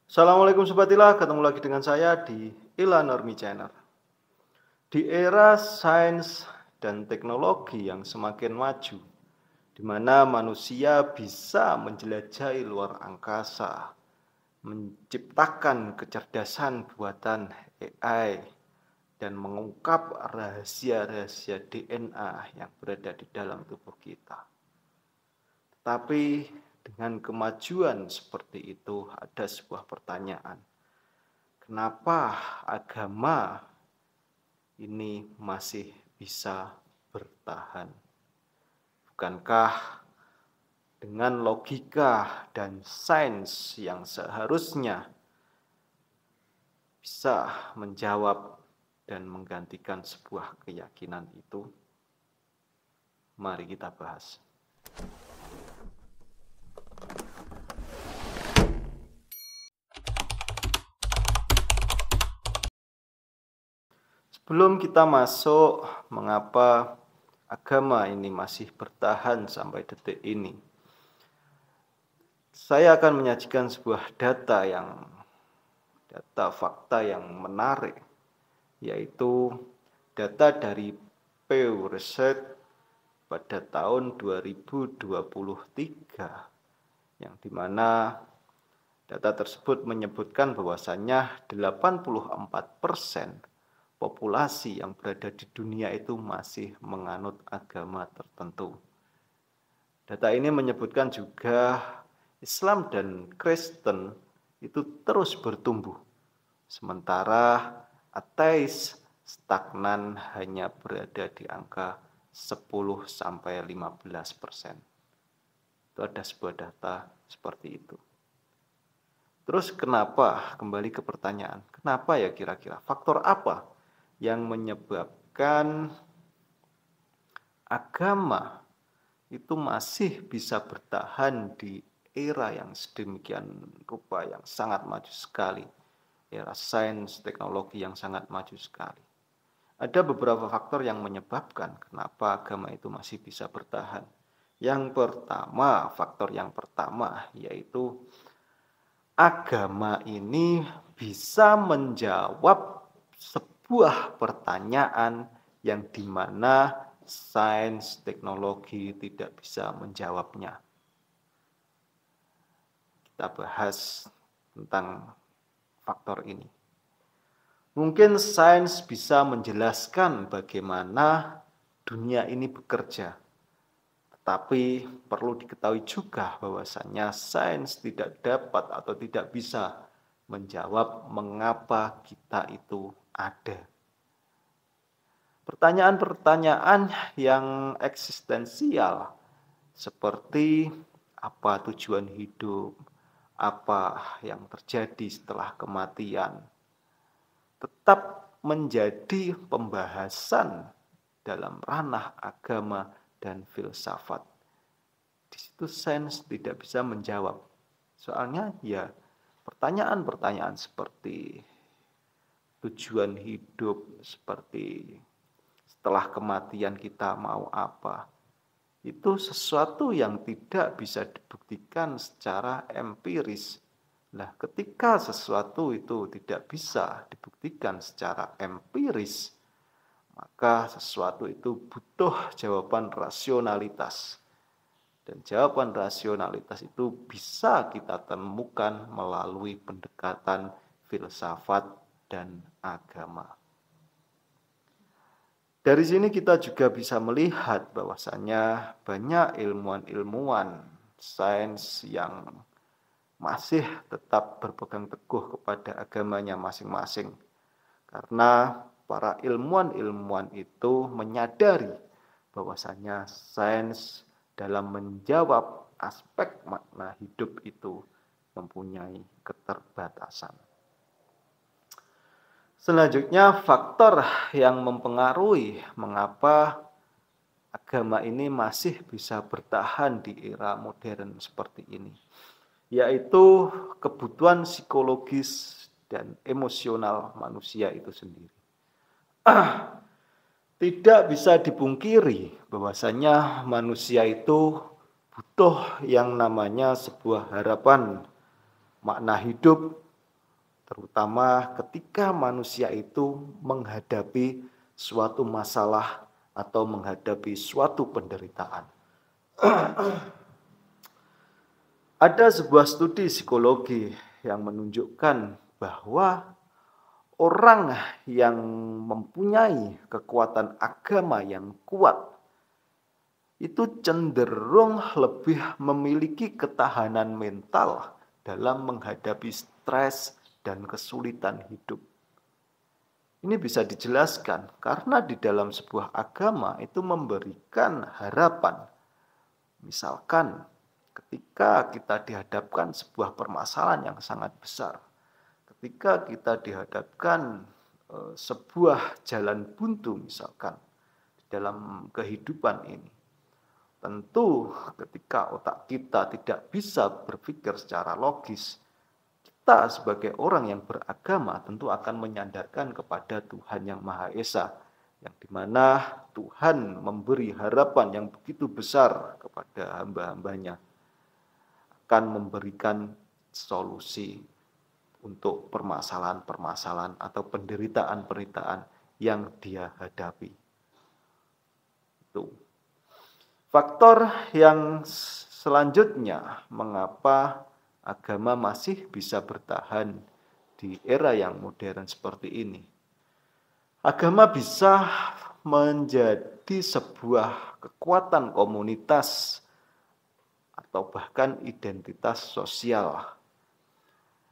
Assalamualaikum Sobat Ila, ketemu lagi dengan saya di Ila Normi Channel. Di era sains dan teknologi yang semakin maju, di mana manusia bisa menjelajahi luar angkasa, menciptakan kecerdasan buatan AI, dan mengungkap rahasia-rahasia DNA yang berada di dalam tubuh kita. Tetapi dengan kemajuan seperti itu ada sebuah pertanyaan. Kenapa agama ini masih bisa bertahan? Bukankah dengan logika dan sains yang seharusnya bisa menjawab dan menggantikan sebuah keyakinan itu? Mari kita bahas. Sebelum kita masuk mengapa agama ini masih bertahan sampai detik ini, saya akan menyajikan sebuah data fakta yang menarik, yaitu data dari Pew Research pada tahun 2023, yang dimana data tersebut menyebutkan bahwasannya 84% populasi yang berada di dunia itu masih menganut agama tertentu. Data ini menyebutkan juga Islam dan Kristen itu terus bertumbuh, sementara ateis stagnan hanya berada di angka 10-15%. Itu ada sebuah data seperti itu. Terus kenapa? Kembali ke pertanyaan, kenapa ya kira-kira? Faktor apa yang menyebabkan agama itu masih bisa bertahan di era yang sedemikian rupa, yang sangat maju sekali, era sains teknologi yang sangat maju sekali? Ada beberapa faktor yang menyebabkan kenapa agama itu masih bisa bertahan. Faktor yang pertama yaitu agama ini bisa menjawab sebuah pertanyaan yang dimana sains teknologi tidak bisa menjawabnya. Kita bahas tentang faktor ini. Mungkin sains bisa menjelaskan bagaimana dunia ini bekerja, tetapi perlu diketahui juga bahwasannya sains tidak dapat atau tidak bisa menjawab mengapa kita itu ada. Pertanyaan-pertanyaan yang eksistensial seperti apa tujuan hidup, apa yang terjadi setelah kematian, tetap menjadi pembahasan dalam ranah agama dan filsafat. Di situ sains tidak bisa menjawab. Soalnya ya pertanyaan-pertanyaan seperti tujuan hidup, seperti setelah kematian kita mau apa, itu sesuatu yang tidak bisa dibuktikan secara empiris. Nah, ketika sesuatu itu tidak bisa dibuktikan secara empiris, maka sesuatu itu butuh jawaban rasionalitas. Dan jawaban rasionalitas itu bisa kita temukan melalui pendekatan filsafat dan agama. Dari sini kita juga bisa melihat bahwasannya banyak ilmuwan-ilmuwan sains yang masih tetap berpegang teguh kepada agamanya masing-masing. Karena para ilmuwan-ilmuwan itu menyadari bahwasanya sains dalam menjawab aspek makna hidup itu mempunyai keterbatasan. Selanjutnya, faktor yang mempengaruhi mengapa agama ini masih bisa bertahan di era modern seperti ini, yaitu kebutuhan psikologis dan emosional manusia itu sendiri. Tidak bisa dipungkiri bahwasanya manusia itu butuh yang namanya sebuah harapan, makna hidup, terutama ketika manusia itu menghadapi suatu masalah atau menghadapi suatu penderitaan. Ada sebuah studi psikologi yang menunjukkan bahwa orang yang mempunyai kekuatan agama yang kuat itu cenderung lebih memiliki ketahanan mental dalam menghadapi stres dan kesulitan hidup. Ini bisa dijelaskan karena di dalam sebuah agama itu memberikan harapan. Misalkan ketika kita dihadapkan sebuah permasalahan yang sangat besar, ketika kita dihadapkan sebuah jalan buntu misalkan di dalam kehidupan ini, tentu ketika otak kita tidak bisa berpikir secara logis, kita sebagai orang yang beragama tentu akan menyandarkan kepada Tuhan yang Maha Esa, yang dimana Tuhan memberi harapan yang begitu besar kepada hamba-hambanya, akan memberikan solusi untuk permasalahan-permasalahan atau penderitaan-penderitaan yang dia hadapi. Itu. Faktor yang selanjutnya mengapa agama masih bisa bertahan di era yang modern seperti ini. Agama bisa menjadi sebuah kekuatan komunitas atau bahkan identitas sosial.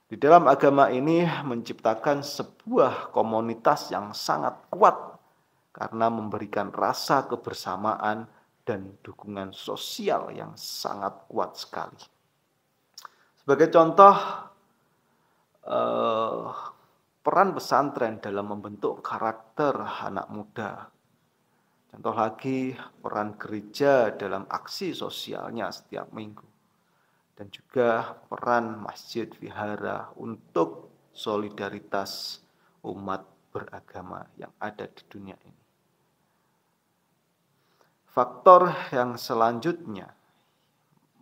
Di dalam agama ini menciptakan sebuah komunitas yang sangat kuat karena memberikan rasa kebersamaan dan dukungan sosial yang sangat kuat sekali. Sebagai contoh, peran pesantren dalam membentuk karakter anak muda. Contoh lagi, peran gereja dalam aksi sosialnya setiap minggu. Dan juga peran masjid vihara untuk solidaritas umat beragama yang ada di dunia ini. Faktor yang selanjutnya,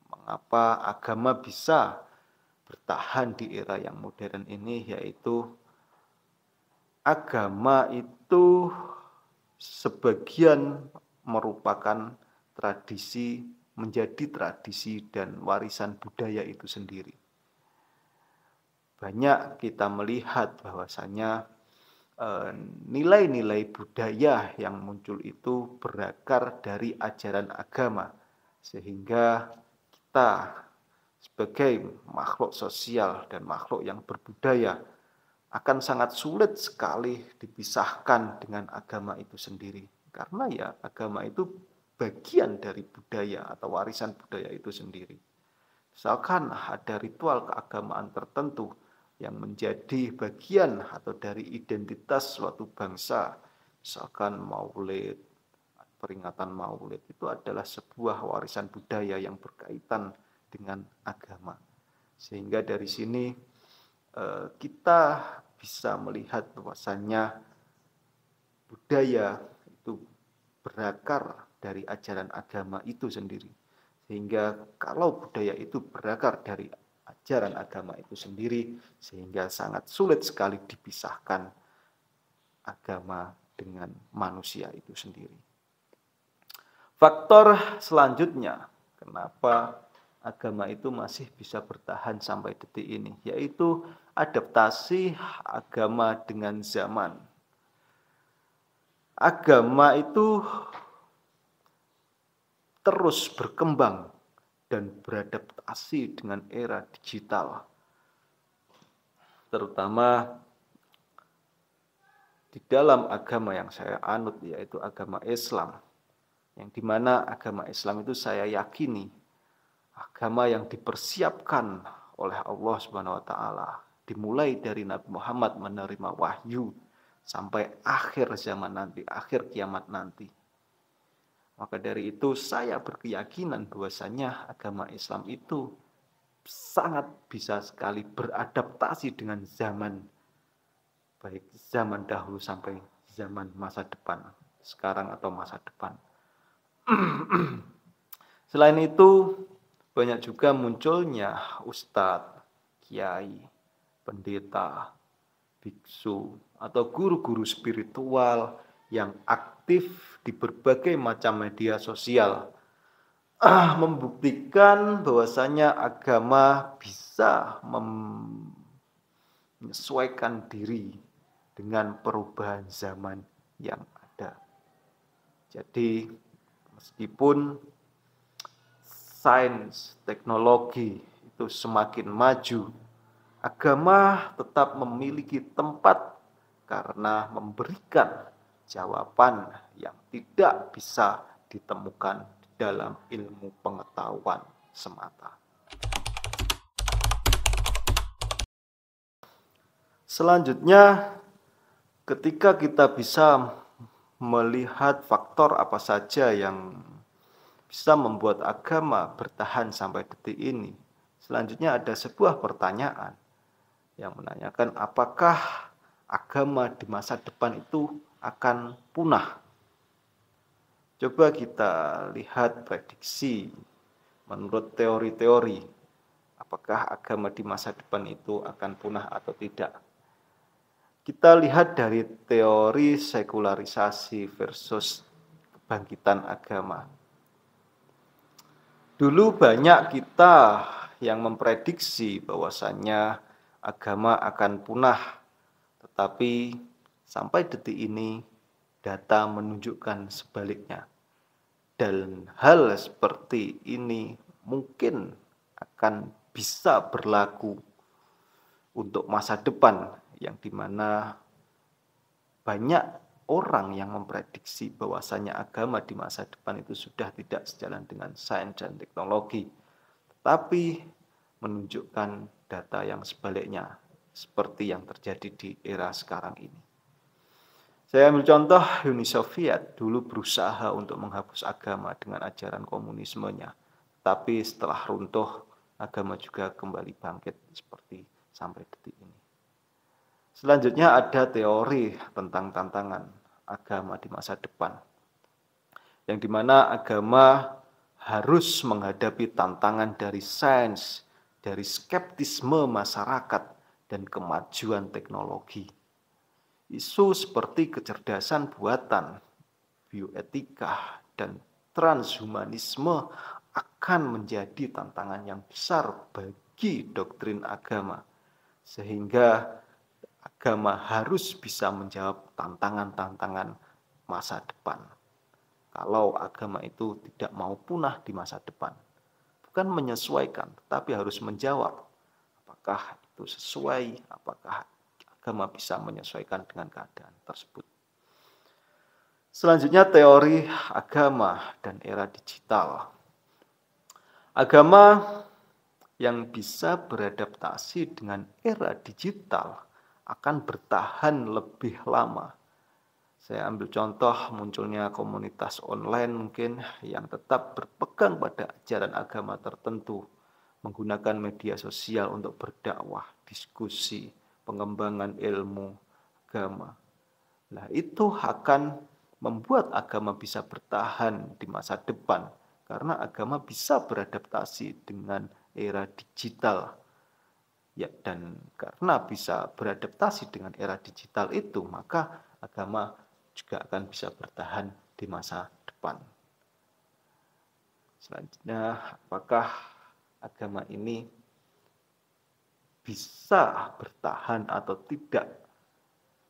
mengapa agama bisa bertahan di era yang modern ini, yaitu agama itu sebagian merupakan tradisi, menjadi tradisi dan warisan budaya itu sendiri. Banyak kita melihat bahwasanya nilai-nilai budaya yang muncul itu berakar dari ajaran agama, sehingga kita sebagai makhluk sosial dan makhluk yang berbudaya akan sangat sulit sekali dipisahkan dengan agama itu sendiri. Karena ya agama itu bagian dari budaya atau warisan budaya itu sendiri. Misalkan ada ritual keagamaan tertentu yang menjadi bagian atau dari identitas suatu bangsa, misalkan maulid, peringatan maulid, itu adalah sebuah warisan budaya yang berkaitan dengan agama. Sehingga dari sini kita bisa melihat bahwasannya budaya itu berakar dari ajaran agama itu sendiri. Sehingga kalau budaya itu berakar dari ajaran agama itu sendiri, sehingga sangat sulit sekali dipisahkan agama dengan manusia itu sendiri. Faktor selanjutnya, kenapa agama itu masih bisa bertahan sampai detik ini, yaitu adaptasi agama dengan zaman. Agama itu terus berkembang dan beradaptasi dengan era digital, terutama di dalam agama yang saya anut, yaitu agama Islam, yang dimana agama Islam itu saya yakini agama yang dipersiapkan oleh Allah Subhanahu wa taala, dimulai dari Nabi Muhammad menerima wahyu sampai akhir zaman nanti, akhir kiamat nanti. Maka dari itu saya berkeyakinan bahwasanya agama Islam itu sangat bisa sekali beradaptasi dengan zaman, baik zaman dahulu sampai zaman masa depan, sekarang atau masa depan. Selain itu, banyak juga munculnya ustadz, kiai, pendeta, biksu, atau guru-guru spiritual yang aktif di berbagai macam media sosial membuktikan bahwasanya agama bisa menyesuaikan diri dengan perubahan zaman yang ada. Jadi meskipun sains, teknologi itu semakin maju, agama tetap memiliki tempat karena memberikan jawaban yang tidak bisa ditemukan dalam ilmu pengetahuan semata. Selanjutnya, ketika kita bisa melihat faktor apa saja yang bisa membuat agama bertahan sampai detik ini, selanjutnya ada sebuah pertanyaan yang menanyakan apakah agama di masa depan itu akan punah. Coba kita lihat prediksi menurut teori-teori, apakah agama di masa depan itu akan punah atau tidak. Kita lihat dari teori sekularisasi versus kebangkitan agama. Dulu banyak kita yang memprediksi bahwasannya agama akan punah, tetapi sampai detik ini data menunjukkan sebaliknya. Dan hal seperti ini mungkin akan bisa berlaku untuk masa depan, yang dimana banyak orang yang memprediksi bahwasanya agama di masa depan itu sudah tidak sejalan dengan sains dan teknologi, tetapi menunjukkan data yang sebaliknya, seperti yang terjadi di era sekarang ini. Saya ambil contoh, Uni Soviet dulu berusaha untuk menghapus agama dengan ajaran komunismenya, tapi setelah runtuh, agama juga kembali bangkit seperti sampai detik ini. Selanjutnya ada teori tentang tantangan agama di masa depan, yang dimana agama harus menghadapi tantangan dari sains, dari skeptisme masyarakat, dan kemajuan teknologi. Isu seperti kecerdasan buatan, bioetika, dan transhumanisme akan menjadi tantangan yang besar bagi doktrin agama, sehingga agama harus bisa menjawab tantangan-tantangan masa depan. Kalau agama itu tidak mau punah di masa depan, bukan menyesuaikan, tetapi harus menjawab apakah itu sesuai, apakah agama bisa menyesuaikan dengan keadaan tersebut. Selanjutnya teori agama dan era digital. Agama yang bisa beradaptasi dengan era digital akan bertahan lebih lama. Saya ambil contoh munculnya komunitas online mungkin yang tetap berpegang pada ajaran agama tertentu, menggunakan media sosial untuk berdakwah, diskusi, pengembangan ilmu agama. Nah, itu akan membuat agama bisa bertahan di masa depan, karena agama bisa beradaptasi dengan era digital. Ya, dan karena bisa beradaptasi dengan era digital itu, maka agama juga akan bisa bertahan di masa depan. Selanjutnya, apakah agama ini bisa bertahan atau tidak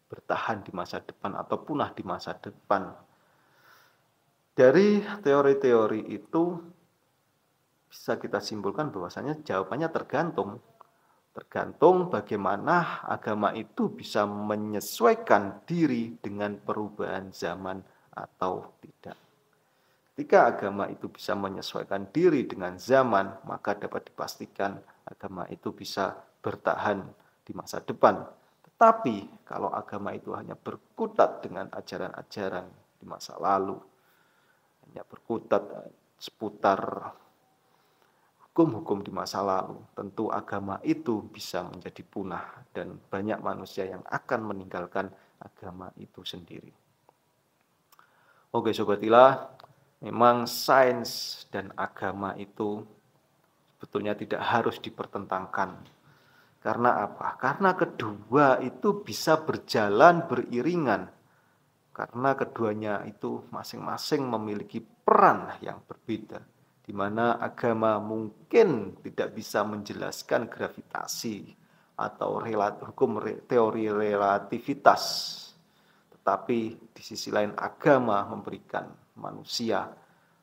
bertahan di masa depan atau punah di masa depan? Dari teori-teori itu bisa kita simpulkan bahwasanya jawabannya tergantung bagaimana agama itu bisa menyesuaikan diri dengan perubahan zaman atau tidak. Ketika agama itu bisa menyesuaikan diri dengan zaman, maka dapat dipastikan agama itu bisa bertahan di masa depan. Tetapi kalau agama itu hanya berkutat dengan ajaran-ajaran di masa lalu, hanya berkutat seputar hukum-hukum di masa lalu, tentu agama itu bisa menjadi punah dan banyak manusia yang akan meninggalkan agama itu sendiri. Oke Sobat Ila, memang sains dan agama itu sebetulnya tidak harus dipertentangkan, Karena apa? Karena kedua itu bisa berjalan beriringan. Karena keduanya itu masing-masing memiliki peran yang berbeda, di mana agama mungkin tidak bisa menjelaskan gravitasi atau teori relativitas, tetapi di sisi lain agama memberikan manusia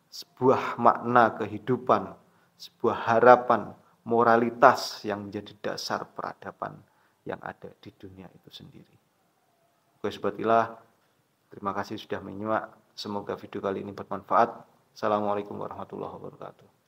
sebuah makna kehidupan, sebuah harapan, moralitas yang menjadi dasar peradaban yang ada di dunia itu sendiri. Oke, Sobat Ilah, terima kasih sudah menyimak. Semoga video kali ini bermanfaat. Assalamualaikum warahmatullahi wabarakatuh.